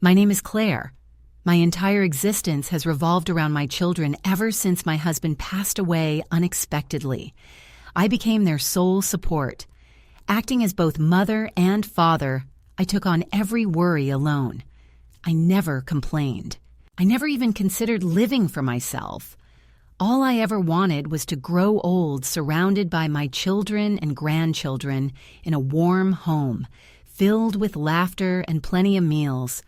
My name is Claire. My entire existence has revolved around my children ever since my husband passed away unexpectedly. I became their sole support. Acting as both mother and father, I took on every worry alone. I never complained. I never even considered living for myself. All I ever wanted was to grow old surrounded by my children and grandchildren in a warm home, filled with laughter and plenty of meals.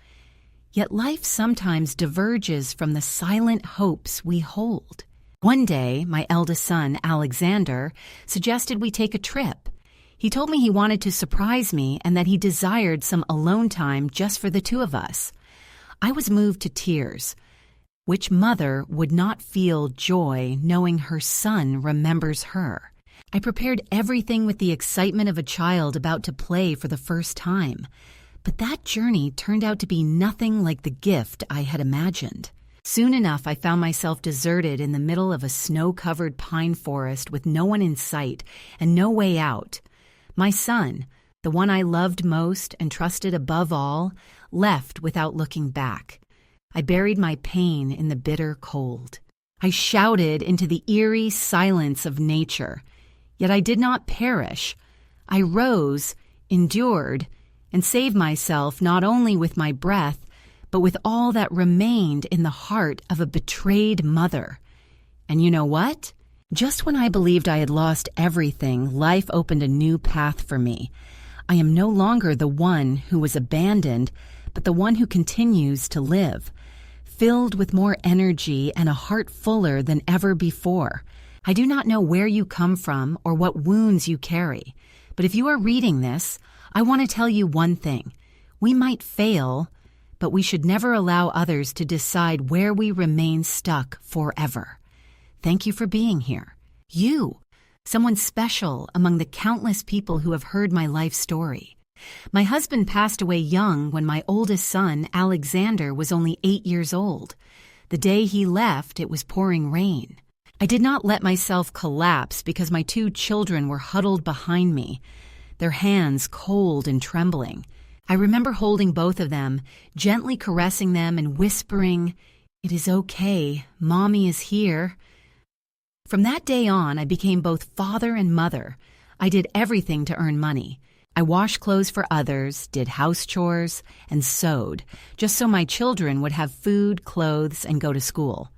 Yet life sometimes diverges from the silent hopes we hold. One day, my eldest son, Alexander, suggested we take a trip. He told me he wanted to surprise me and that he desired some alone time just for the two of us. I was moved to tears. Which mother would not feel joy knowing her son remembers her? I prepared everything with the excitement of a child about to play for the first time. But that journey turned out to be nothing like the gift I had imagined. Soon enough, I found myself deserted in the middle of a snow-covered pine forest with no one in sight and no way out. My son, the one I loved most and trusted above all, left without looking back. I buried my pain in the bitter cold. I shouted into the eerie silence of nature. Yet I did not perish. I rose, endured, and saved myself not only with my breath, but with all that remained in the heart of a betrayed mother. And you know what? Just when I believed I had lost everything, life opened a new path for me. I am no longer the one who was abandoned, but the one who continues to live, filled with more energy and a heart fuller than ever before. I do not know where you come from or what wounds you carry, but if you are reading this, I want to tell you one thing. We might fail, but we should never allow others to decide where we remain stuck forever. Thank you for being here. You, someone special among the countless people who have heard my life story. My husband passed away young when my oldest son, Alexander, was only 8 years old. The day he left, it was pouring rain. I did not let myself collapse because my 2 children were huddled behind me, their hands cold and trembling. I remember holding both of them, gently caressing them and whispering, "It is okay, Mommy is here." From that day on, I became both father and mother. I did everything to earn money. I washed clothes for others, did house chores, and sewed, just so my children would have food, clothes, and go to school.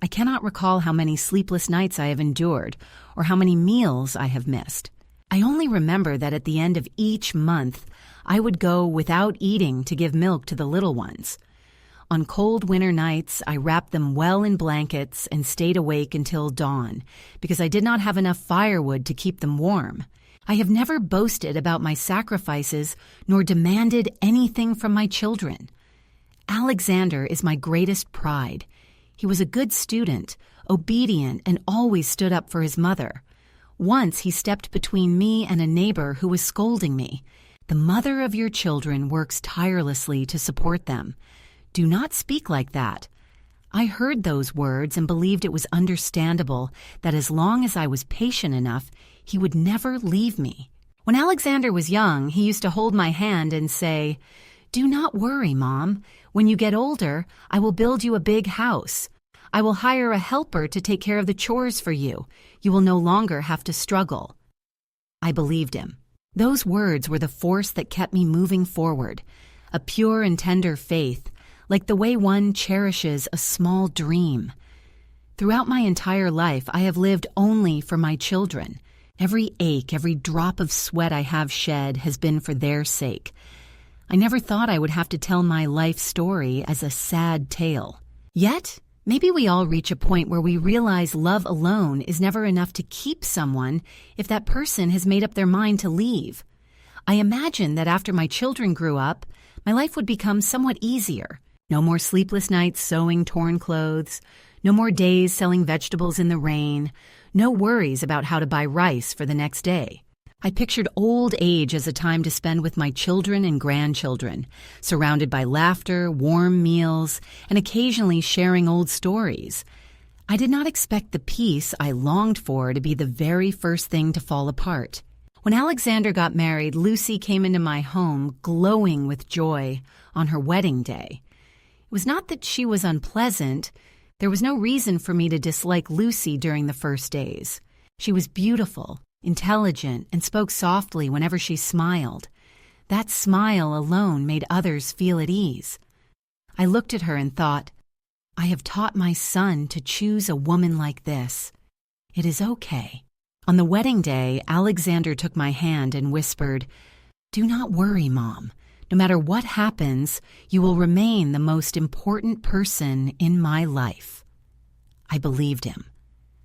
I cannot recall how many sleepless nights I have endured or how many meals I have missed. I only remember that at the end of each month, I would go without eating to give milk to the little ones. On cold winter nights, I wrapped them well in blankets and stayed awake until dawn because I did not have enough firewood to keep them warm. I have never boasted about my sacrifices nor demanded anything from my children. Alexander is my greatest pride. He was a good student, obedient, and always stood up for his mother. Once he stepped between me and a neighbor who was scolding me. The mother of your children works tirelessly to support them. Do not speak like that. I heard those words and believed it was understandable that as long as I was patient enough, he would never leave me. When Alexander was young, he used to hold my hand and say, "Do not worry, Mom. When you get older, I will build you a big house. I will hire a helper to take care of the chores for you. You will no longer have to struggle." I believed him. Those words were the force that kept me moving forward, a pure and tender faith, like the way one cherishes a small dream. Throughout my entire life, I have lived only for my children. Every ache, every drop of sweat I have shed has been for their sake. I never thought I would have to tell my life story as a sad tale. Yet, maybe we all reach a point where we realize love alone is never enough to keep someone if that person has made up their mind to leave. I imagined that after my children grew up, my life would become somewhat easier. No more sleepless nights sewing torn clothes, no more days selling vegetables in the rain, no worries about how to buy rice for the next day. I pictured old age as a time to spend with my children and grandchildren, surrounded by laughter, warm meals, and occasionally sharing old stories. I did not expect the peace I longed for to be the very first thing to fall apart. When Alexander got married, Lucy came into my home glowing with joy on her wedding day. It was not that she was unpleasant. There was no reason for me to dislike Lucy during the first days. She was beautiful, intelligent, and spoke softly whenever she smiled. That smile alone made others feel at ease. I looked at her and thought, I have taught my son to choose a woman like this. It is okay. On the wedding day, Alexander took my hand and whispered, "Do not worry, Mom. No matter what happens, you will remain the most important person in my life." I believed him.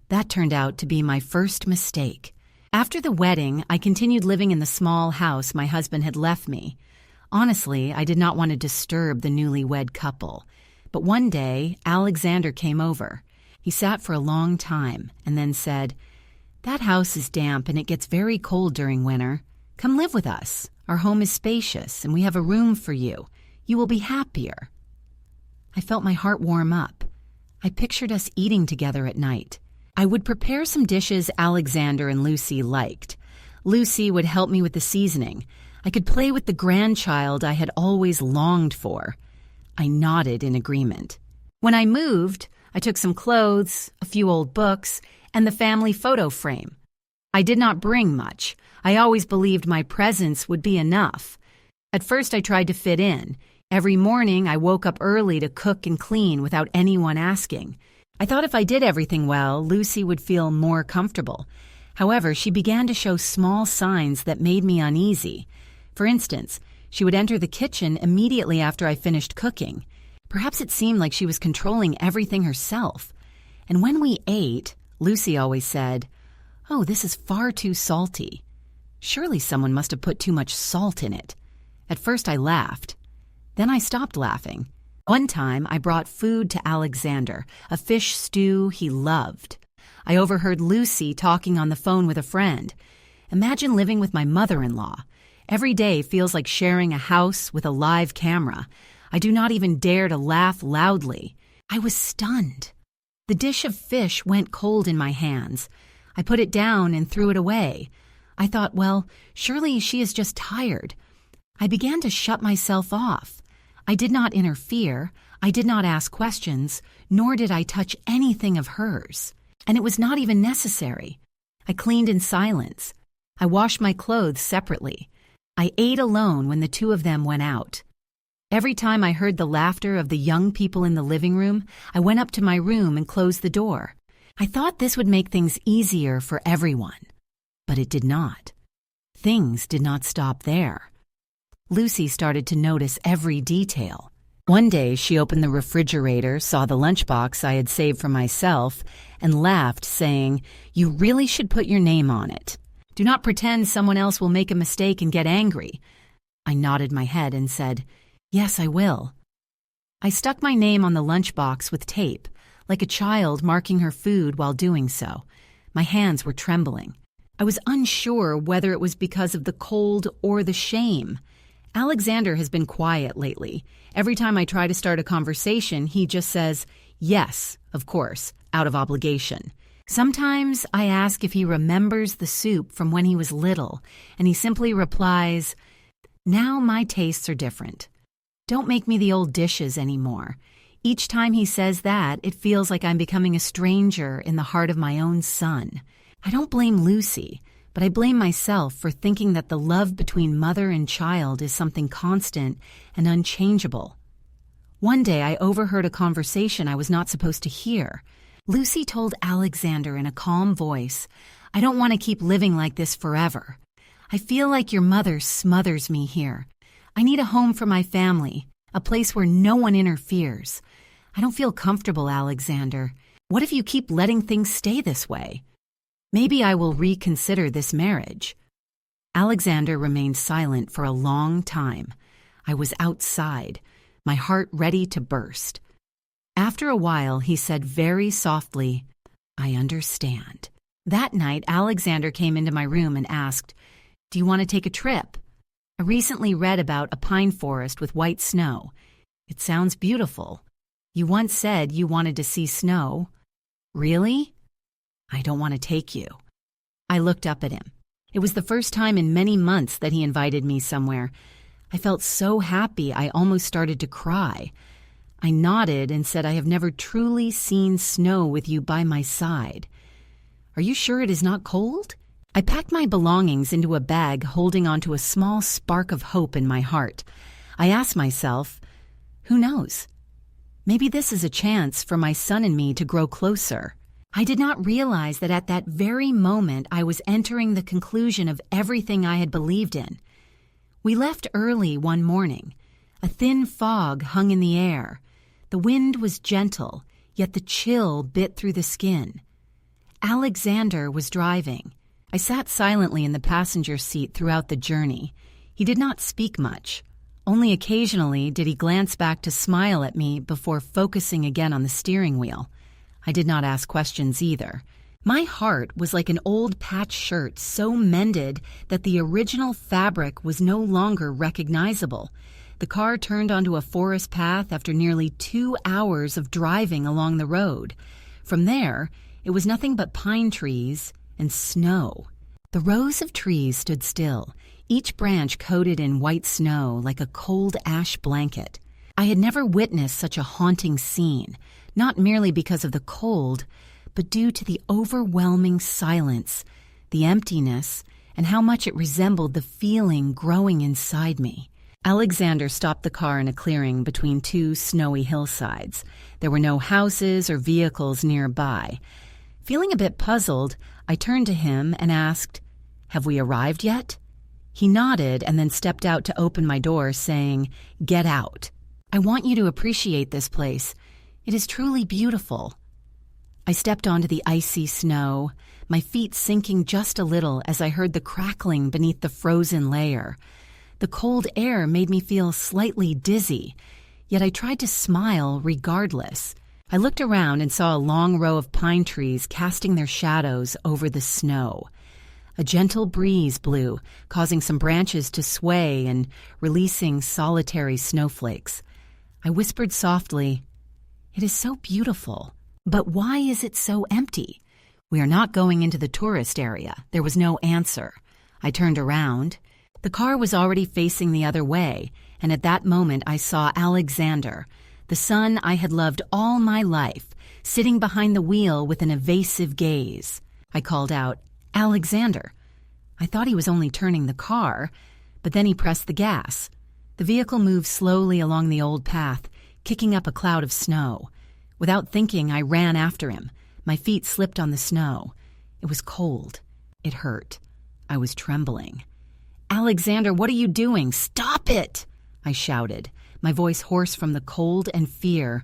That turned out to be my first mistake. After the wedding, I continued living in the small house my husband had left me. Honestly, I did not want to disturb the newlywed couple. But one day, Alexander came over. He sat for a long time and then said, "That house is damp and it gets very cold during winter. Come live with us. Our home is spacious and we have a room for you. You will be happier." I felt my heart warm up. I pictured us eating together at night. I would prepare some dishes Alexander and Lucy liked. Lucy would help me with the seasoning. I could play with the grandchild I had always longed for. I nodded in agreement. When I moved, I took some clothes, a few old books, and the family photo frame. I did not bring much. I always believed my presence would be enough. At first, I tried to fit in. Every morning, I woke up early to cook and clean without anyone asking. I thought if I did everything well, Lucy would feel more comfortable. However, she began to show small signs that made me uneasy. For instance, she would enter the kitchen immediately after I finished cooking. Perhaps it seemed like she was controlling everything herself. And when we ate, Lucy always said, "Oh, this is far too salty." Surely someone must have put too much salt in it. At first I laughed. Then I stopped laughing. One time I brought food to Alexander, a fish stew he loved. I overheard Lucy talking on the phone with a friend. Imagine living with my mother-in-law. Every day feels like sharing a house with a live camera. I do not even dare to laugh loudly. I was stunned. The dish of fish went cold in my hands. I put it down and threw it away. I thought, well, surely she is just tired. I began to shut myself off. I did not interfere. I did not ask questions, nor did I touch anything of hers. And it was not even necessary. I cleaned in silence. I washed my clothes separately. I ate alone when the two of them went out. Every time I heard the laughter of the young people in the living room, I went up to my room and closed the door. I thought this would make things easier for everyone. But it did not. Things did not stop there. Lucy started to notice every detail. One day she opened the refrigerator, saw the lunchbox I had saved for myself, and laughed, saying, "You really should put your name on it. Do not pretend someone else will make a mistake and get angry." I nodded my head and said, "Yes, I will." I stuck my name on the lunchbox with tape, like a child marking her food while doing so. My hands were trembling. I was unsure whether it was because of the cold or the shame. Alexander has been quiet lately. Every time I try to start a conversation, he just says, "Yes, of course," out of obligation. Sometimes I ask if he remembers the soup from when he was little, and he simply replies, "Now my tastes are different. Don't make me the old dishes anymore." Each time he says that, it feels like I'm becoming a stranger in the heart of my own son. I don't blame Lucy, but I blame myself for thinking that the love between mother and child is something constant and unchangeable. One day I overheard a conversation I was not supposed to hear. Lucy told Alexander in a calm voice, "I don't want to keep living like this forever. I feel like your mother smothers me here. I need a home for my family, a place where no one interferes. I don't feel comfortable, Alexander. What if you keep letting things stay this way? Maybe I will reconsider this marriage." Alexander remained silent for a long time. I was outside, my heart ready to burst. After a while, he said very softly, "I understand." That night, Alexander came into my room and asked, "Do you want to take a trip? I recently read about a pine forest with white snow. It sounds beautiful. You once said you wanted to see snow." "Really?" "I don't want to take you." I looked up at him. It was the first time in many months that he invited me somewhere. I felt so happy I almost started to cry. I nodded and said, "I have never truly seen snow with you by my side. Are you sure it is not cold?" I packed my belongings into a bag, holding onto a small spark of hope in my heart. I asked myself, who knows? Maybe this is a chance for my son and me to grow closer. I did not realize that at that very moment I was entering the conclusion of everything I had believed in. We left early one morning. A thin fog hung in the air. The wind was gentle, yet the chill bit through the skin. Alexander was driving. I sat silently in the passenger seat throughout the journey. He did not speak much. Only occasionally did he glance back to smile at me before focusing again on the steering wheel. I did not ask questions either. My heart was like an old patch shirt so mended that the original fabric was no longer recognizable. The car turned onto a forest path after nearly 2 hours of driving along the road. From there, it was nothing but pine trees and snow. The rows of trees stood still, each branch coated in white snow like a cold ash blanket. I had never witnessed such a haunting scene, not merely because of the cold, but due to the overwhelming silence, the emptiness, and how much it resembled the feeling growing inside me. Alexander stopped the car in a clearing between 2 snowy hillsides. There were no houses or vehicles nearby. Feeling a bit puzzled, I turned to him and asked, "Have we arrived yet?" He nodded and then stepped out to open my door, saying, "Get out. I want you to appreciate this place. It is truly beautiful." I stepped onto the icy snow, my feet sinking just a little as I heard the crackling beneath the frozen layer. The cold air made me feel slightly dizzy, yet I tried to smile regardless. I looked around and saw a long row of pine trees casting their shadows over the snow. A gentle breeze blew, causing some branches to sway and releasing solitary snowflakes. I whispered softly, "It is so beautiful, but why is it so empty? We are not going into the tourist area." There was no answer. I turned around. The car was already facing the other way, and at that moment I saw Alexander, the son I had loved all my life, sitting behind the wheel with an evasive gaze. I called out, "Alexander." I thought he was only turning the car, but then he pressed the gas. The vehicle moved slowly along the old path, kicking up a cloud of snow. Without thinking, I ran after him. My feet slipped on the snow. It was cold. It hurt. I was trembling. "Alexander, what are you doing? Stop it!" I shouted, my voice hoarse from the cold and fear.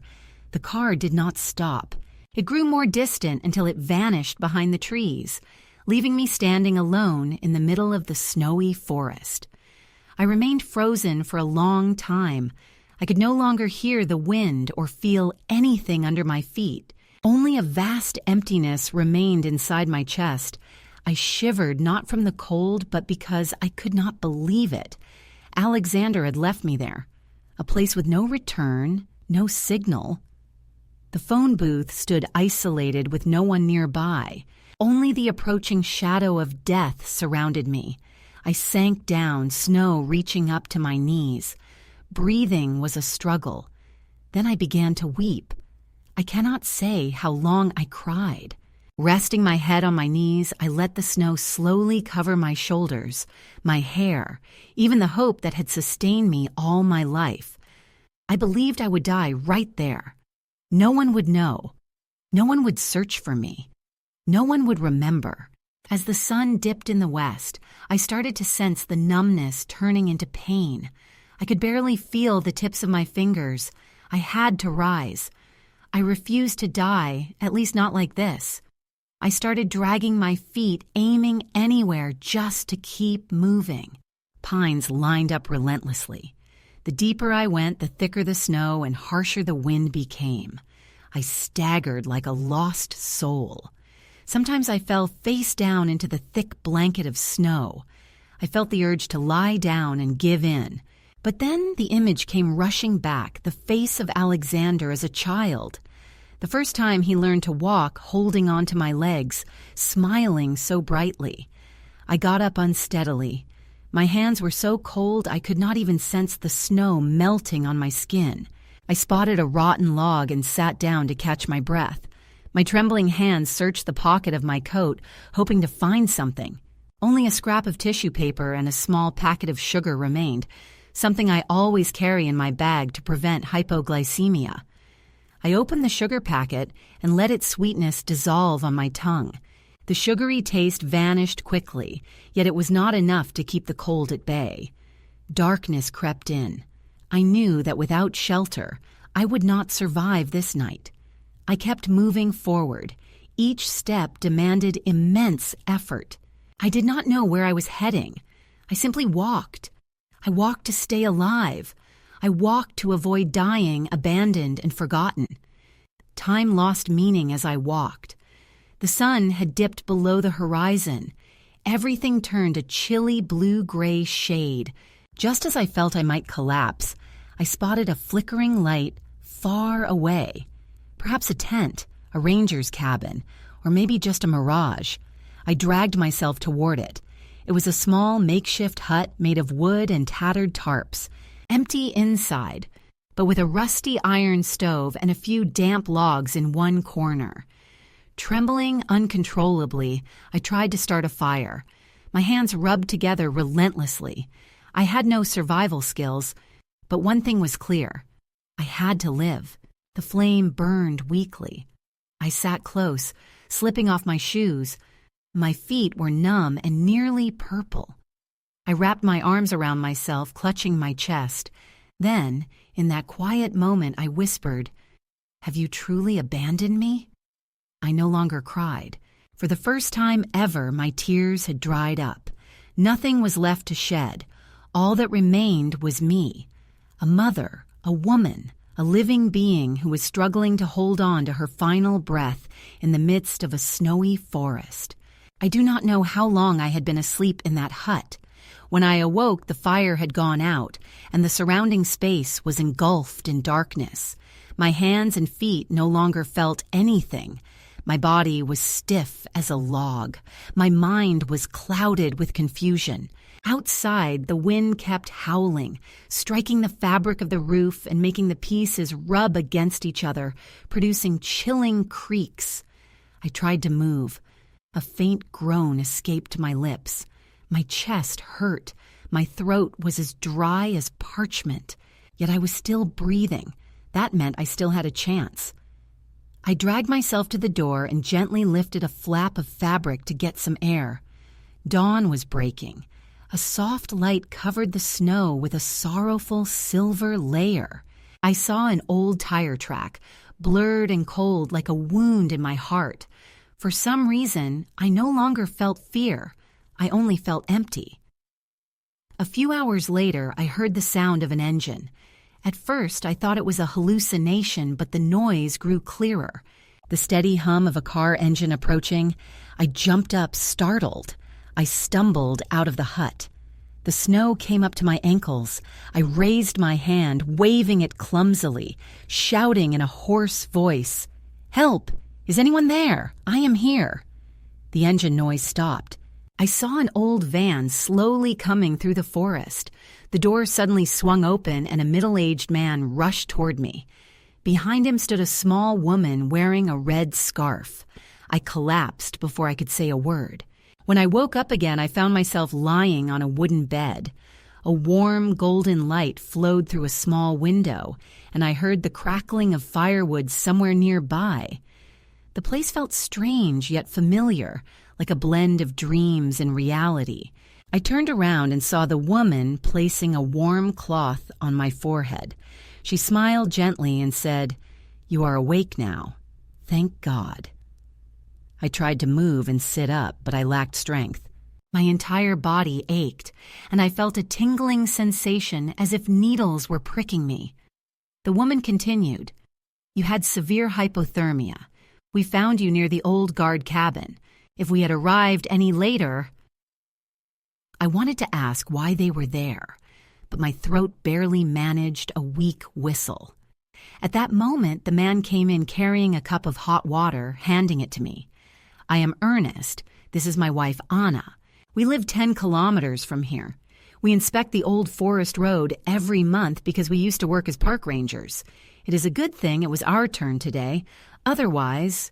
The car did not stop. It grew more distant until it vanished behind the trees, leaving me standing alone in the middle of the snowy forest. I remained frozen for a long time. I could no longer hear the wind or feel anything under my feet. Only a vast emptiness remained inside my chest. I shivered not from the cold, but because I could not believe it. Alexander had left me there, a place with no return, no signal. The phone booth stood isolated with no one nearby. Only the approaching shadow of death surrounded me. I sank down, snow reaching up to my knees. Breathing was a struggle. Then I began to weep. I cannot say how long I cried. Resting my head on my knees, I let the snow slowly cover my shoulders, my hair, even the hope that had sustained me all my life. I believed I would die right there. No one would know. No one would search for me. No one would remember. As the sun dipped in the west, I started to sense the numbness turning into pain. I could barely feel the tips of my fingers. I had to rise. I refused to die, at least not like this. I started dragging my feet, aiming anywhere just to keep moving. Pines lined up relentlessly. The deeper I went, the thicker the snow and harsher the wind became. I staggered like a lost soul. Sometimes I fell face down into the thick blanket of snow. I felt the urge to lie down and give in. But then the image came rushing back, the face of Alexander as a child. The first time he learned to walk, holding onto my legs, smiling so brightly. I got up unsteadily. My hands were so cold I could not even sense the snow melting on my skin. I spotted a rotten log and sat down to catch my breath. My trembling hands searched the pocket of my coat, hoping to find something. Only a scrap of tissue paper and a small packet of sugar remained, something I always carry in my bag to prevent hypoglycemia. I opened the sugar packet and let its sweetness dissolve on my tongue. The sugary taste vanished quickly, yet it was not enough to keep the cold at bay. Darkness crept in. I knew that without shelter, I would not survive this night. I kept moving forward. Each step demanded immense effort. I did not know where I was heading. I simply walked. I walked to stay alive. I walked to avoid dying, abandoned and forgotten. Time lost meaning as I walked. The sun had dipped below the horizon. Everything turned a chilly blue-gray shade. Just as I felt I might collapse, I spotted a flickering light far away. Perhaps a tent, a ranger's cabin, or maybe just a mirage. I dragged myself toward it. It was a small makeshift hut made of wood and tattered tarps, empty inside, but with a rusty iron stove and a few damp logs in one corner. Trembling uncontrollably, I tried to start a fire. My hands rubbed together relentlessly. I had no survival skills, but one thing was clear. I had to live. The flame burned weakly. I sat close, slipping off my shoes. My feet were numb and nearly purple. I wrapped my arms around myself, clutching my chest. Then, in that quiet moment, I whispered, "Have you truly abandoned me?" I no longer cried. For the first time ever, my tears had dried up. Nothing was left to shed. All that remained was me, a mother, a woman, a living being who was struggling to hold on to her final breath in the midst of a snowy forest. I do not know how long I had been asleep in that hut. When I awoke, the fire had gone out, and the surrounding space was engulfed in darkness. My hands and feet no longer felt anything. My body was stiff as a log. My mind was clouded with confusion. Outside, the wind kept howling, striking the fabric of the roof and making the pieces rub against each other, producing chilling creaks. I tried to move. A faint groan escaped my lips. My chest hurt. My throat was as dry as parchment. Yet I was still breathing. That meant I still had a chance. I dragged myself to the door and gently lifted a flap of fabric to get some air. Dawn was breaking. A soft light covered the snow with a sorrowful silver layer. I saw an old tire track, blurred and cold like a wound in my heart. For some reason, I no longer felt fear. I only felt empty. A few hours later, I heard the sound of an engine. At first, I thought it was a hallucination, but the noise grew clearer. The steady hum of a car engine approaching. I jumped up, startled. I stumbled out of the hut. The snow came up to my ankles. I raised my hand, waving it clumsily, shouting in a hoarse voice, "Help! Is anyone there? I am here." The engine noise stopped. I saw an old van slowly coming through the forest. The door suddenly swung open and a middle-aged man rushed toward me. Behind him stood a small woman wearing a red scarf. I collapsed before I could say a word. When I woke up again, I found myself lying on a wooden bed. A warm, golden light flowed through a small window, and I heard the crackling of firewood somewhere nearby. The place felt strange yet familiar, like a blend of dreams and reality. I turned around and saw the woman placing a warm cloth on my forehead. She smiled gently and said, "You are awake now. Thank God." I tried to move and sit up, but I lacked strength. My entire body ached, and I felt a tingling sensation as if needles were pricking me. The woman continued, "You had severe hypothermia. We found you near the old guard cabin. If we had arrived any later..." I wanted to ask why they were there, but my throat barely managed a weak whistle. At that moment, the man came in carrying a cup of hot water, handing it to me. "I am Ernest. This is my wife, Anna. We live 10 kilometers from here. We inspect the old forest road every month because we used to work as park rangers. It is a good thing it was our turn today. Otherwise,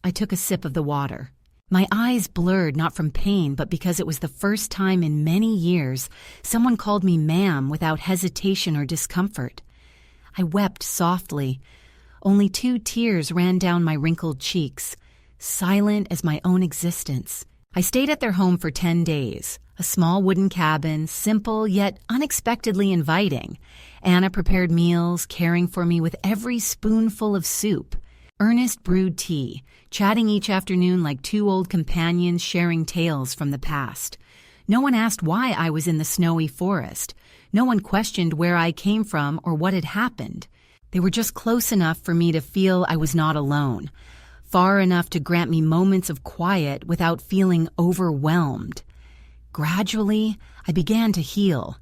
I took a sip of the water. My eyes blurred not from pain, but because it was the first time in many years someone called me ma'am without hesitation or discomfort. I wept softly. Only 2 tears ran down my wrinkled cheeks, silent as my own existence. I stayed at their home for 10 days. A small wooden cabin, simple yet unexpectedly inviting. Anna prepared meals, caring for me with every spoonful of soup. Ernest brewed tea, chatting each afternoon like 2 old companions sharing tales from the past. No one asked why I was in the snowy forest. No one questioned where I came from or what had happened. They were just close enough for me to feel I was not alone, far enough to grant me moments of quiet without feeling overwhelmed. Gradually, I began to heal.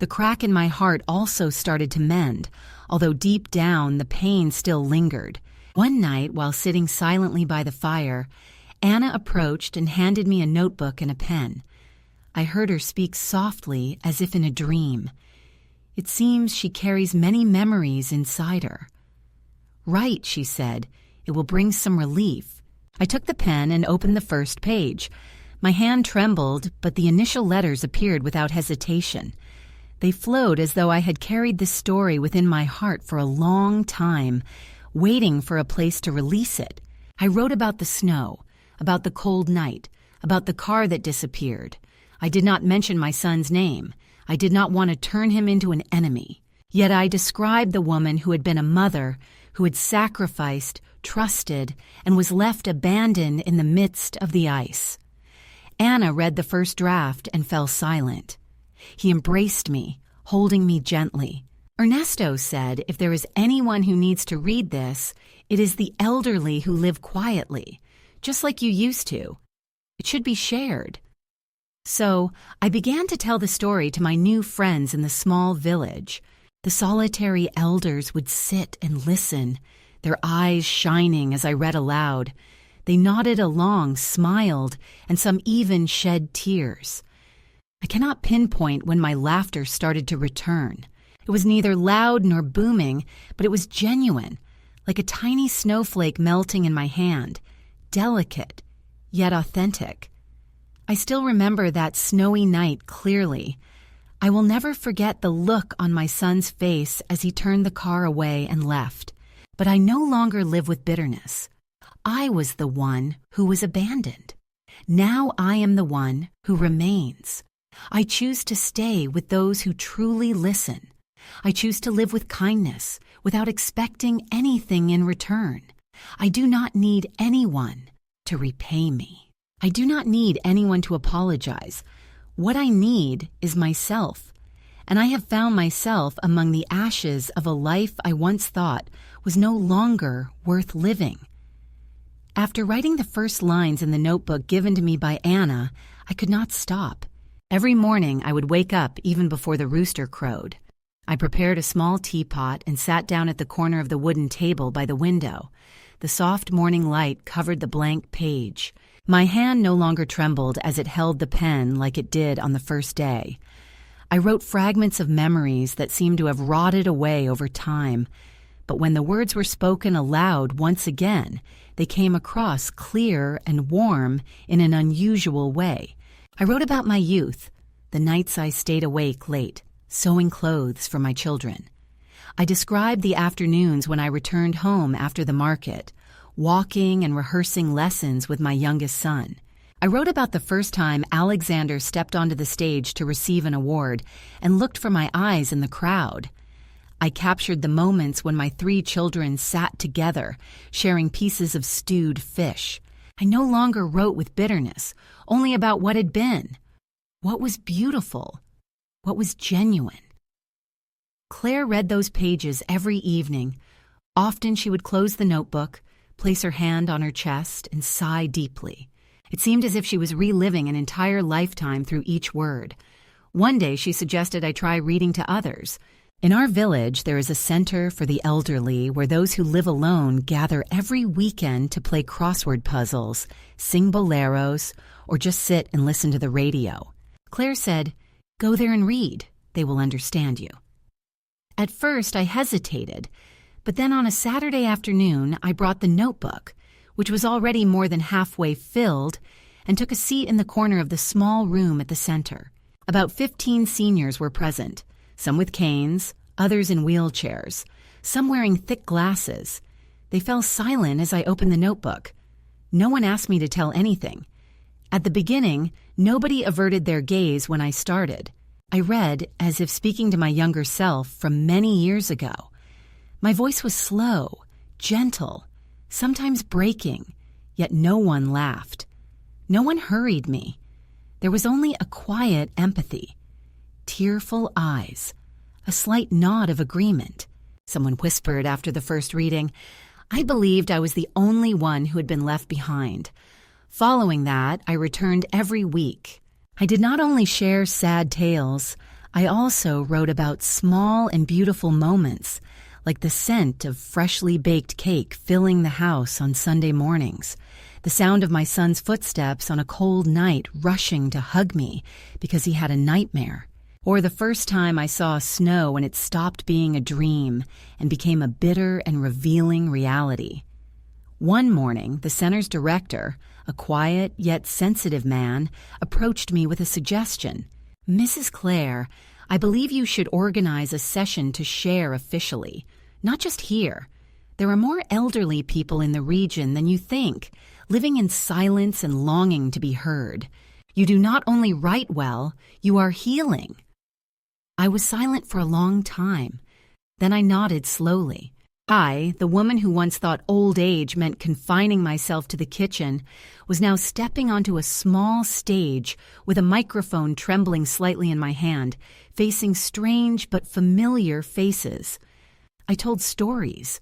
The crack in my heart also started to mend, although deep down the pain still lingered. One night, while sitting silently by the fire, Anna approached and handed me a notebook and a pen. I heard her speak softly, as if in a dream. It seems she carries many memories inside her. "Write," she said. "It will bring some relief." I took the pen and opened the first page. My hand trembled, but the initial letters appeared without hesitation. They flowed as though I had carried this story within my heart for a long time, waiting for a place to release it. I wrote about the snow, about the cold night, about the car that disappeared. I did not mention my son's name. I did not want to turn him into an enemy. Yet I described the woman who had been a mother, who had sacrificed, trusted, and was left abandoned in the midst of the ice. Anna read the first draft and fell silent. He embraced me, holding me gently. Ernesto said if there is anyone who needs to read this, it is the elderly who live quietly, just like you used to. It should be shared. So I began to tell the story to my new friends in the small village. The solitary elders would sit and listen, their eyes shining as I read aloud. They nodded along, smiled, and some even shed tears. I cannot pinpoint when my laughter started to return. It was neither loud nor booming, but it was genuine, like a tiny snowflake melting in my hand, delicate, yet authentic. I still remember that snowy night clearly. I will never forget the look on my son's face as he turned the car away and left. But I no longer live with bitterness. I was the one who was abandoned. Now I am the one who remains. I choose to stay with those who truly listen. I choose to live with kindness without expecting anything in return. I do not need anyone to repay me. I do not need anyone to apologize. What I need is myself. And I have found myself among the ashes of a life I once thought was no longer worth living. After writing the first lines in the notebook given to me by Anna, I could not stop. Every morning I would wake up even before the rooster crowed. I prepared a small teapot and sat down at the corner of the wooden table by the window. The soft morning light covered the blank page. My hand no longer trembled as it held the pen like it did on the first day. I wrote fragments of memories that seemed to have rotted away over time, but when the words were spoken aloud once again, they came across clear and warm in an unusual way. I wrote about my youth, the nights I stayed awake late, sewing clothes for my children. I described the afternoons when I returned home after the market, walking and rehearsing lessons with my youngest son. I wrote about the first time Alexander stepped onto the stage to receive an award and looked for my eyes in the crowd. I captured the moments when my 3 children sat together, sharing pieces of stewed fish. I no longer wrote with bitterness, only about what had been, what was beautiful, what was genuine. Claire read those pages every evening. Often she would close the notebook, place her hand on her chest, and sigh deeply. It seemed as if she was reliving an entire lifetime through each word. One day she suggested I try reading to others. In our village, there is a center for the elderly where those who live alone gather every weekend to play crossword puzzles, sing boleros, or just sit and listen to the radio. Claire said, "Go there and read. They will understand you." At first, I hesitated, but then on a Saturday afternoon, I brought the notebook, which was already more than halfway filled, and took a seat in the corner of the small room at the center. About 15 seniors were present, some with canes, others in wheelchairs, some wearing thick glasses. They fell silent as I opened the notebook. No one asked me to tell anything. At the beginning, nobody averted their gaze when I started. I read as if speaking to my younger self from many years ago. My voice was slow, gentle, sometimes breaking, yet no one laughed. No one hurried me. There was only a quiet empathy. Tearful eyes, a slight nod of agreement. Someone whispered after the first reading. I believed I was the only one who had been left behind. Following that, I returned every week. I did not only share sad tales, I also wrote about small and beautiful moments, like the scent of freshly baked cake filling the house on Sunday mornings, the sound of my son's footsteps on a cold night rushing to hug me because he had a nightmare, or the first time I saw snow and it stopped being a dream and became a bitter and revealing reality. One morning, the center's director, a quiet yet sensitive man, approached me with a suggestion. "Mrs. Claire, I believe you should organize a session to share officially, not just here. There are more elderly people in the region than you think, living in silence and longing to be heard. You do not only write well, you are healing." I was silent for a long time. Then I nodded slowly. I, the woman who once thought old age meant confining myself to the kitchen, was now stepping onto a small stage with a microphone trembling slightly in my hand, facing strange but familiar faces. I told stories.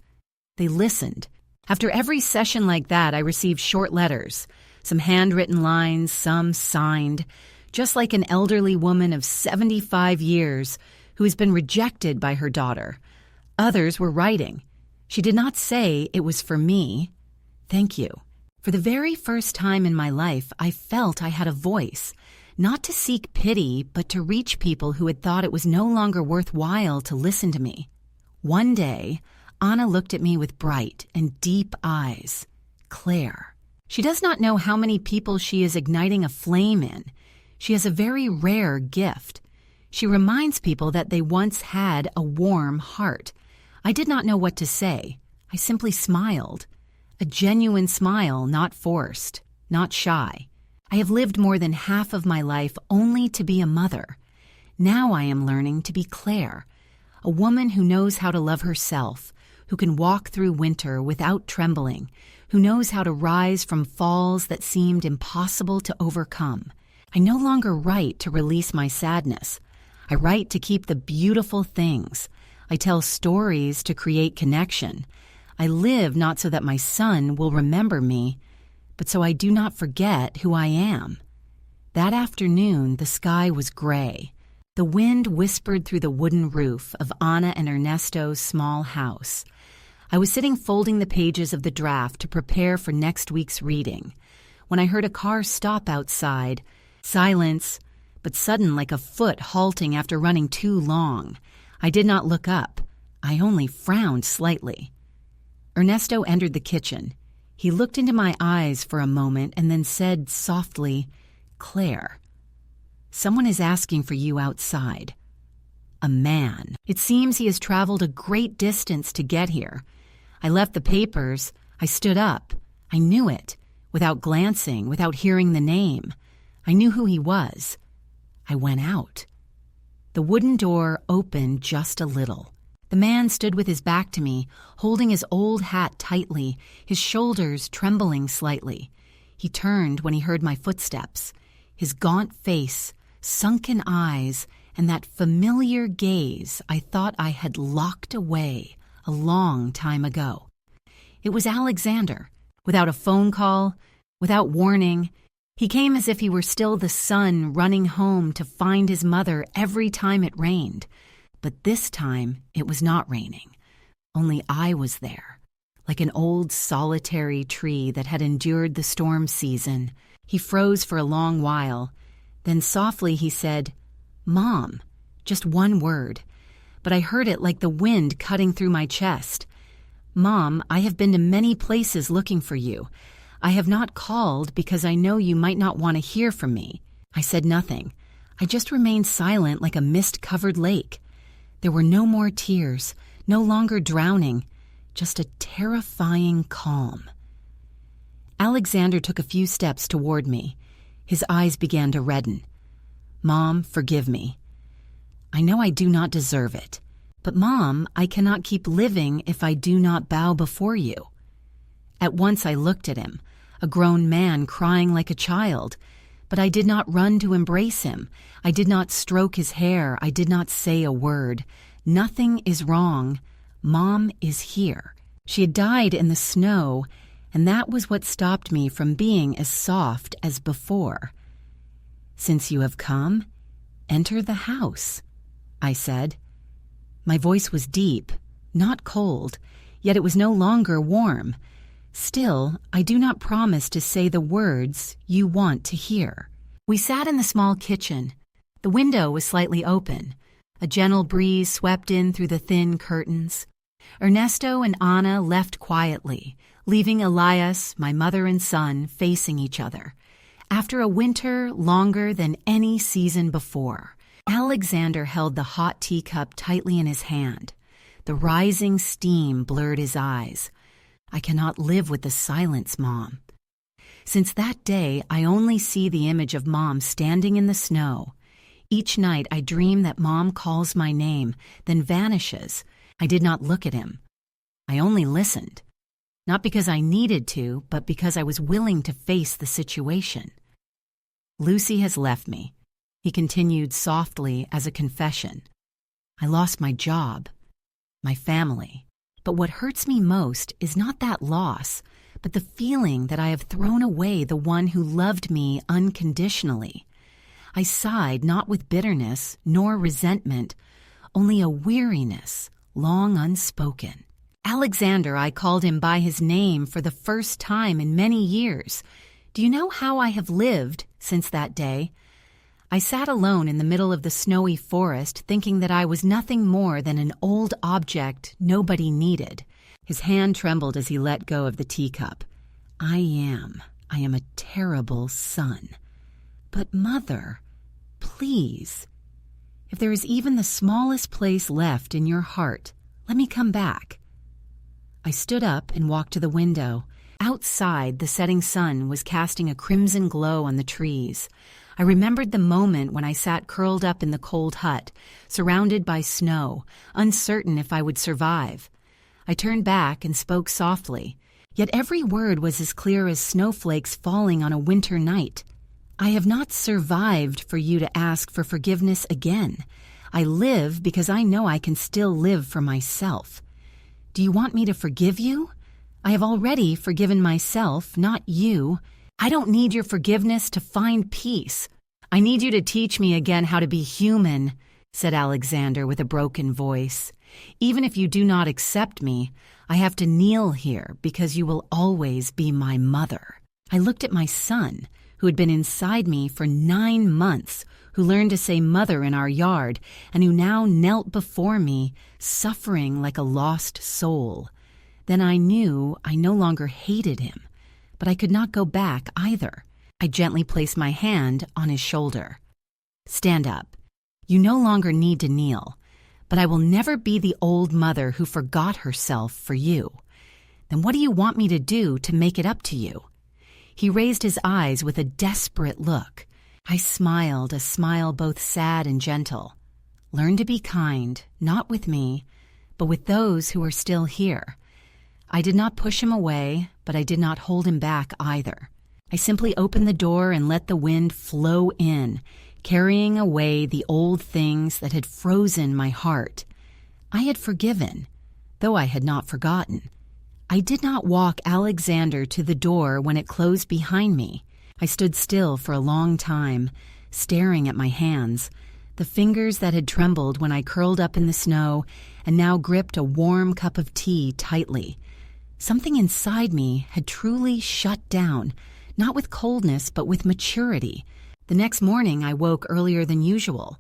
They listened. After every session like that, I received short letters, some handwritten lines, some signed, just like an elderly woman of 75 years who has been rejected by her daughter. Others were writing. She did not say it was for me. Thank you. For the very first time in my life, I felt I had a voice, not to seek pity, but to reach people who had thought it was no longer worthwhile to listen to me. One day, Anna looked at me with bright and deep eyes. Claire. She does not know how many people she is igniting a flame in. She has a very rare gift. She reminds people that they once had a warm heart. I did not know what to say. I simply smiled. A genuine smile, not forced, not shy. I have lived more than half of my life only to be a mother. Now I am learning to be Claire, a woman who knows how to love herself, who can walk through winter without trembling, who knows how to rise from falls that seemed impossible to overcome. I no longer write to release my sadness. I write to keep the beautiful things. I tell stories to create connection. I live not so that my son will remember me, but so I do not forget who I am. That afternoon, the sky was gray. The wind whispered through the wooden roof of Anna and Ernesto's small house. I was sitting folding the pages of the draft to prepare for next week's reading, when I heard a car stop outside. Silence, but sudden like a foot halting after running too long. I did not look up. I only frowned slightly. Ernesto entered the kitchen. He looked into my eyes for a moment and then said softly, "Claire, someone is asking for you outside." A man. It seems he has traveled a great distance to get here. I left the papers. I stood up. I knew it, without glancing, without hearing the name. I knew who he was. I went out. The wooden door opened just a little. The man stood with his back to me, holding his old hat tightly, his shoulders trembling slightly. He turned when he heard my footsteps. His gaunt face, sunken eyes, and that familiar gaze I thought I had locked away a long time ago. It was Alexander. Without a phone call, without warning, he came as if he were still the son running home to find his mother every time it rained. but this time it was not raining. Only I was there, like an old solitary tree that had endured the storm season. He froze for a long while. Then softly he said, "Mom," just one word, but I heard it like the wind cutting through my chest. "Mom, I have been to many places looking for you. I have not called because I know you might not want to hear from me." I said nothing. I just remained silent like a mist-covered lake. There were no more tears, no longer drowning, just a terrifying calm. Alexander took a few steps toward me. His eyes began to redden. "Mom, forgive me. I know I do not deserve it. But Mom, I cannot keep living if I do not bow before you." At once I looked at him, a grown man crying like a child, but I did not run to embrace him. I did not stroke his hair. I did not say a word. Nothing is wrong. Mom is here. She had died in the snow, and that was what stopped me from being as soft as before. "Since you have come, enter the house," I said. My voice was deep, not cold, yet it was no longer warm. Still, I do not promise to say the words you want to hear. We sat in the small kitchen. The window was slightly open. A gentle breeze swept in through the thin curtains. Ernesto and Ana left quietly, leaving Elias, my mother and son, facing each other. After a winter longer than any season before, Alexander held the hot teacup tightly in his hand. The rising steam blurred his eyes. "I cannot live with the silence, Mom." Since that day, I only see the image of Mom standing in the snow. Each night I dream that Mom calls my name, then vanishes. I did not look at him. I only listened. Not because I needed to, but because I was willing to face the situation. "Lucy has left me," he continued softly as a confession. "I lost my job, my family. But what hurts me most is not that loss, but the feeling that I have thrown away the one who loved me unconditionally." I sighed, not with bitterness nor resentment, only a weariness, long unspoken. "Alexander," I called him by his name for the first time in many years. "Do you know how I have lived since that day?" I sat alone in the middle of the snowy forest, thinking that I was nothing more than an old object nobody needed. His hand trembled as he let go of the teacup. I am a terrible son. But Mother, please, if there is even the smallest place left in your heart, let me come back." I stood up and walked to the window. Outside, the setting sun was casting a crimson glow on the trees. I remembered the moment when I sat curled up in the cold hut, surrounded by snow, uncertain if I would survive. I turned back and spoke softly, yet every word was as clear as snowflakes falling on a winter night. "I have not survived for you to ask for forgiveness again. I live because I know I can still live for myself. Do you want me to forgive you? I have already forgiven myself, not you. I don't need your forgiveness to find peace. I need you to teach me again how to be human," said Alexander with a broken voice. "Even if you do not accept me, I have to kneel here because you will always be my mother." I looked at my son, who had been inside me for 9 months, who learned to say mother in our yard, and who now knelt before me, suffering like a lost soul. Then I knew I no longer hated him, but I could not go back either. I gently placed my hand on his shoulder. "Stand up. You no longer need to kneel, but I will never be the old mother who forgot herself for you. Then what do you want me to do to make it up to you?" He raised his eyes with a desperate look. I smiled, a smile both sad and gentle. "Learn to be kind, not with me, but with those who are still here." I did not push him away, but I did not hold him back either. I simply opened the door and let the wind flow in, carrying away the old things that had frozen my heart. I had forgiven, though I had not forgotten. I did not walk Alexander to the door when it closed behind me. I stood still for a long time, staring at my hands. the fingers that had trembled when I curled up in the snow and now gripped a warm cup of tea tightly. Something inside me had truly shut down, not with coldness but with maturity. The next morning I woke earlier than usual.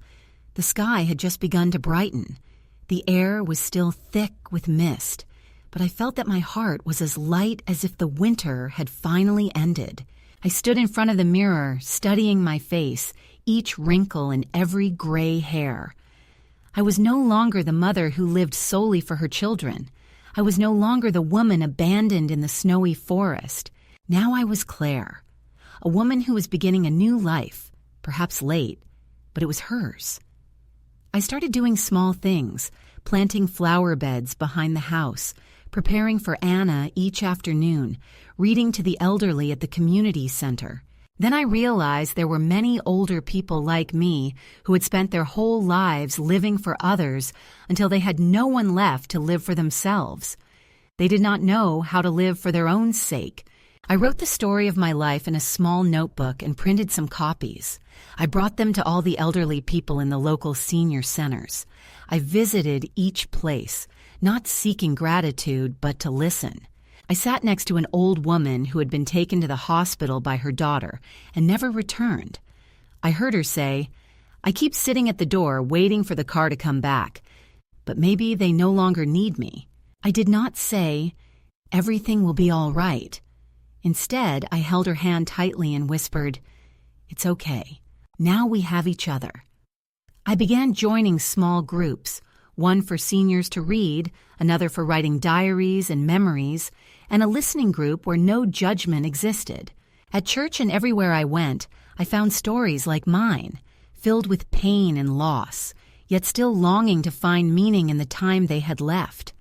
The sky had just begun to brighten. The air was still thick with mist, but I felt that my heart was as light as if the winter had finally ended. I stood in front of the mirror, studying my face, each wrinkle and every gray hair. I was no longer the mother who lived solely for her children. I was no longer the woman abandoned in the snowy forest. Now I was Claire, a woman who was beginning a new life, perhaps late, but it was hers. I started doing small things, planting flower beds behind the house, preparing for Anna each afternoon, reading to the elderly at the community center. Then I realized there were many older people like me who had spent their whole lives living for others until they had no one left to live for themselves. They did not know how to live for their own sake. I wrote the story of my life in a small notebook and printed some copies. I brought them to all the elderly people in the local senior centers. I visited each place, not seeking gratitude, but to listen. I sat next to an old woman who had been taken to the hospital by her daughter and never returned. I heard her say, "I keep sitting at the door waiting for the car to come back, but maybe they no longer need me." I did not say, "Everything will be all right." Instead, I held her hand tightly and whispered, "It's okay. Now we have each other." I began joining small groups, one for seniors to read, another for writing diaries and memories, and a listening group where no judgment existed. At church and everywhere I went, I found stories like mine, filled with pain and loss, yet still longing to find meaning in the time they had left.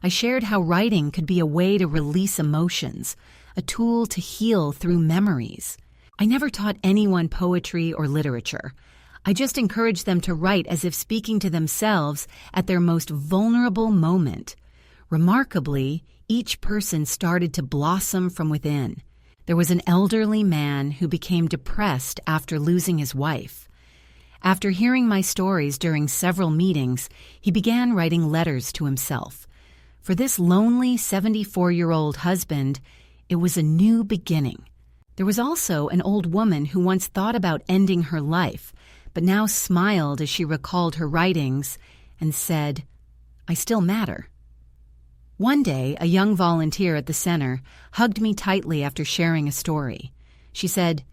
I shared how writing could be a way to release emotions, a tool to heal through memories. I never taught anyone poetry or literature. I just encouraged them to write as if speaking to themselves at their most vulnerable moment. Remarkably, each person started to blossom from within. There was an elderly man who became depressed after losing his wife. After hearing my stories during several meetings, he began writing letters to himself. For this lonely 74-year-old husband, it was a new beginning. There was also an old woman who once thought about ending her life, but now smiled as she recalled her writings and said, "I still matter." One day, a young volunteer at the center hugged me tightly after sharing a story. She said,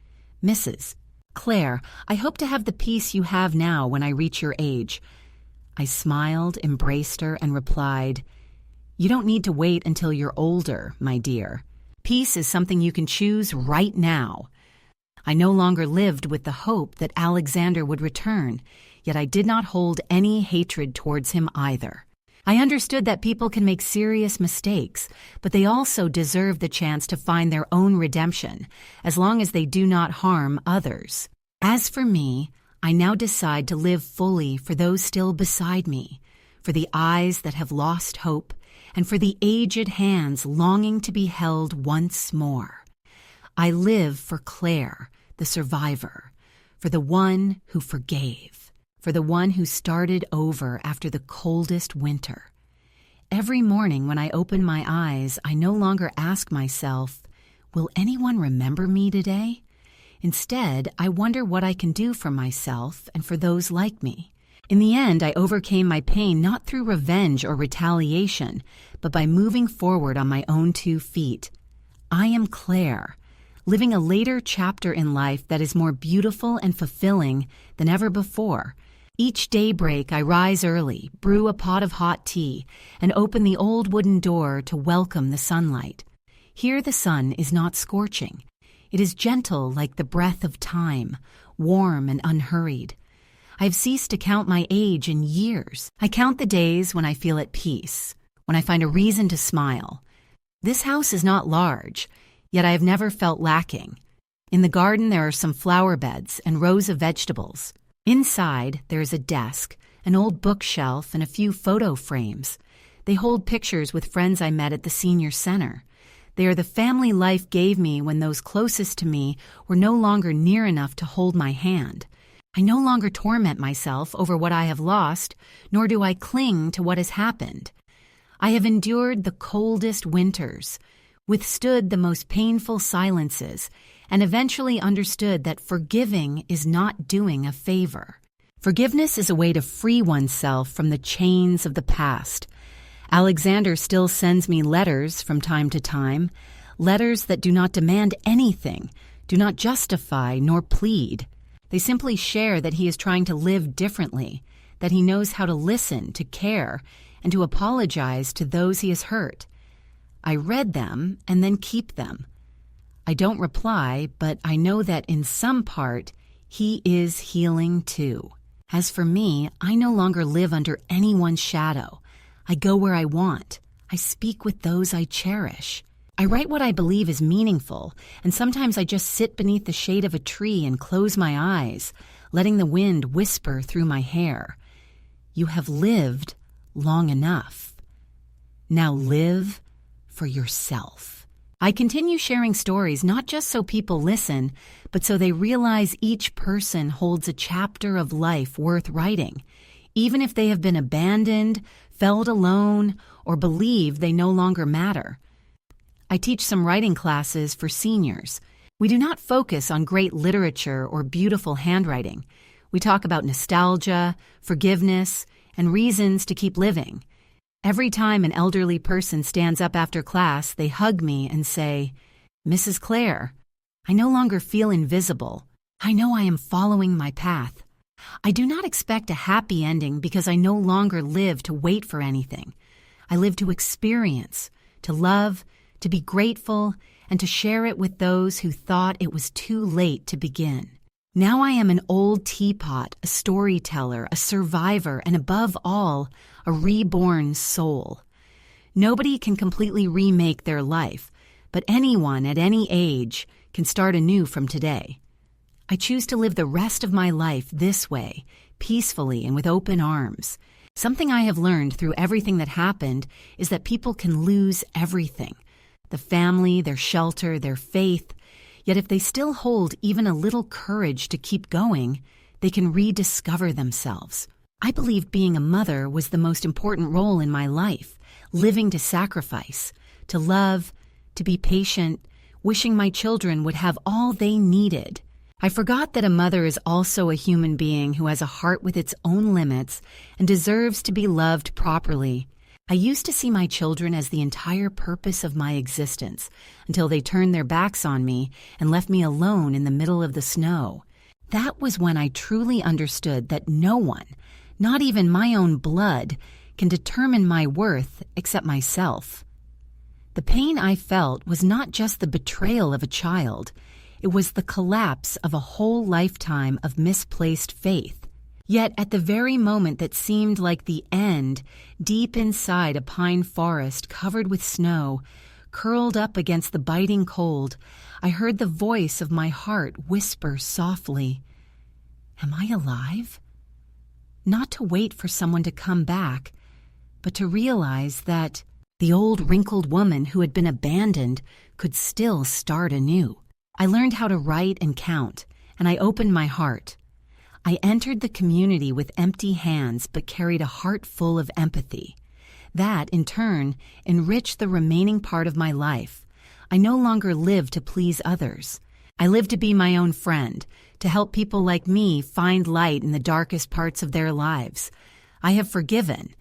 "Mrs. Claire, I hope to have the peace you have now when I reach your age." I smiled, embraced her, and replied, "You don't need to wait until you're older, my dear. Peace is something you can choose right now." I no longer lived with the hope that Alexander would return, yet I did not hold any hatred towards him either. I understood that people can make serious mistakes, but they also deserve the chance to find their own redemption, as long as they do not harm others. As for me, I now decide to live fully for those still beside me, for the eyes that have lost hope, and for the aged hands longing to be held once more. I live for Claire, the survivor, for the one who forgave, for the one who started over after the coldest winter. Every morning when I open my eyes, I no longer ask myself, "Will anyone remember me today?" Instead, I wonder what I can do for myself and for those like me. In the end, I overcame my pain not through revenge or retaliation, but by moving forward on my own 2 feet. I am Claire, living a later chapter in life that is more beautiful and fulfilling than ever before. Each daybreak, I rise early, brew a pot of hot tea, and open the old wooden door to welcome the sunlight. Here the sun is not scorching. It is gentle like the breath of time, warm and unhurried. I've ceased to count my age in years. I count the days when I feel at peace, when I find a reason to smile. This house is not large, yet I have never felt lacking. In the garden there are some flower beds and rows of vegetables. Inside there is a desk, an old bookshelf, and a few photo frames. They hold pictures with friends I met at the senior center. They are the family life gave me when those closest to me were no longer near enough to hold my hand. I no longer torment myself over what I have lost, nor do I cling to what has happened. I have endured the coldest winters, withstood the most painful silences, and eventually understood that forgiving is not doing a favor. Forgiveness is a way to free oneself from the chains of the past. Alexander still sends me letters from time to time, letters that do not demand anything, do not justify nor plead. They simply share that he is trying to live differently, that he knows how to listen, to care, and to apologize to those he has hurt. I read them and then keep them. I don't reply, but I know that in some part, he is healing too. As for me, I no longer live under anyone's shadow. I go where I want. I speak with those I cherish. I write what I believe is meaningful, and sometimes I just sit beneath the shade of a tree and close my eyes, letting the wind whisper through my hair. You have lived long enough. Now live for yourself. I continue sharing stories not just so people listen, but so they realize each person holds a chapter of life worth writing, even if they have been abandoned, felt alone, or believe they no longer matter. I teach some writing classes for seniors. We do not focus on great literature or beautiful handwriting. We talk about nostalgia, forgiveness, and reasons to keep living. Every time an elderly person stands up after class, they hug me and say, "Mrs. Clare, I no longer feel invisible. I know I am following my path. I do not expect a happy ending because I no longer live to wait for anything. I live to experience, to love, to be grateful, and to share it with those who thought it was too late to begin. Now I am an old teapot, a storyteller, a survivor, and above all, a reborn soul. Nobody can completely remake their life, but anyone at any age can start anew from today. I choose to live the rest of my life this way, peacefully and with open arms. Something I have learned through everything that happened is that people can lose everything. The family, their shelter, their faith. Yet if they still hold even a little courage to keep going, they can rediscover themselves. I believed being a mother was the most important role in my life, living to sacrifice, to love, to be patient, wishing my children would have all they needed. I forgot that a mother is also a human being who has a heart with its own limits and deserves to be loved properly. I used to see my children as the entire purpose of my existence until they turned their backs on me and left me alone in the middle of the snow. That was when I truly understood that no one, not even my own blood, can determine my worth except myself. The pain I felt was not just the betrayal of a child, it was the collapse of a whole lifetime of misplaced faith. Yet at the very moment that seemed like the end, deep inside a pine forest covered with snow, curled up against the biting cold, I heard the voice of my heart whisper softly, "Am I alive?" Not to wait for someone to come back, but to realize that the old wrinkled woman who had been abandoned could still start anew. I learned how to write and count, and I opened my heart. I entered the community with empty hands but carried a heart full of empathy. That, in turn, enriched the remaining part of my life. I no longer live to please others. I live to be my own friend, to help people like me find light in the darkest parts of their lives. I have forgiven.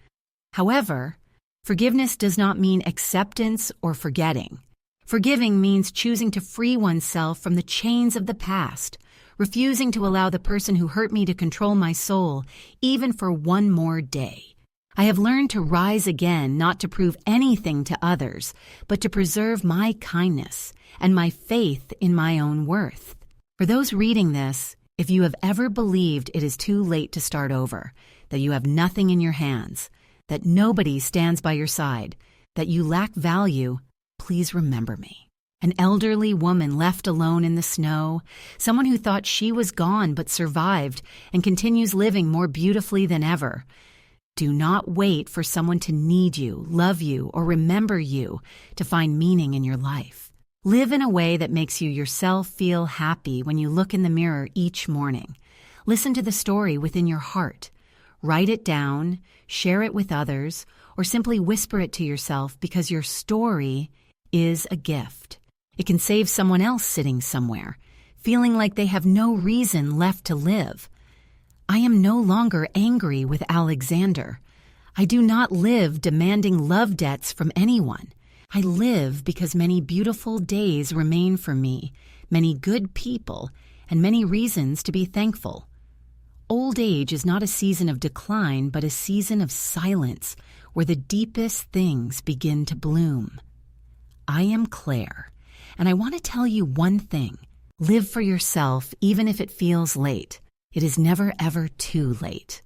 However, forgiveness does not mean acceptance or forgetting. Forgiving means choosing to free oneself from the chains of the past, refusing to allow the person who hurt me to control my soul, even for one more day. I have learned to rise again, not to prove anything to others, but to preserve my kindness and my faith in my own worth. For those reading this, if you have ever believed it is too late to start over, that you have nothing in your hands, that nobody stands by your side, that you lack value, please remember me. An elderly woman left alone in the snow, someone who thought she was gone but survived and continues living more beautifully than ever. Do not wait for someone to need you, love you, or remember you to find meaning in your life. Live in a way that makes you yourself feel happy when you look in the mirror each morning. Listen to the story within your heart. Write it down, share it with others, or simply whisper it to yourself because your story is a gift. It can save someone else sitting somewhere, feeling like they have no reason left to live. I am no longer angry with Alexander. I do not live demanding love debts from anyone. I live because many beautiful days remain for me, many good people, and many reasons to be thankful. Old age is not a season of decline, but a season of silence, where the deepest things begin to bloom. I am Claire, and I want to tell you one thing. Live for yourself, even if it feels late. It is never, ever too late.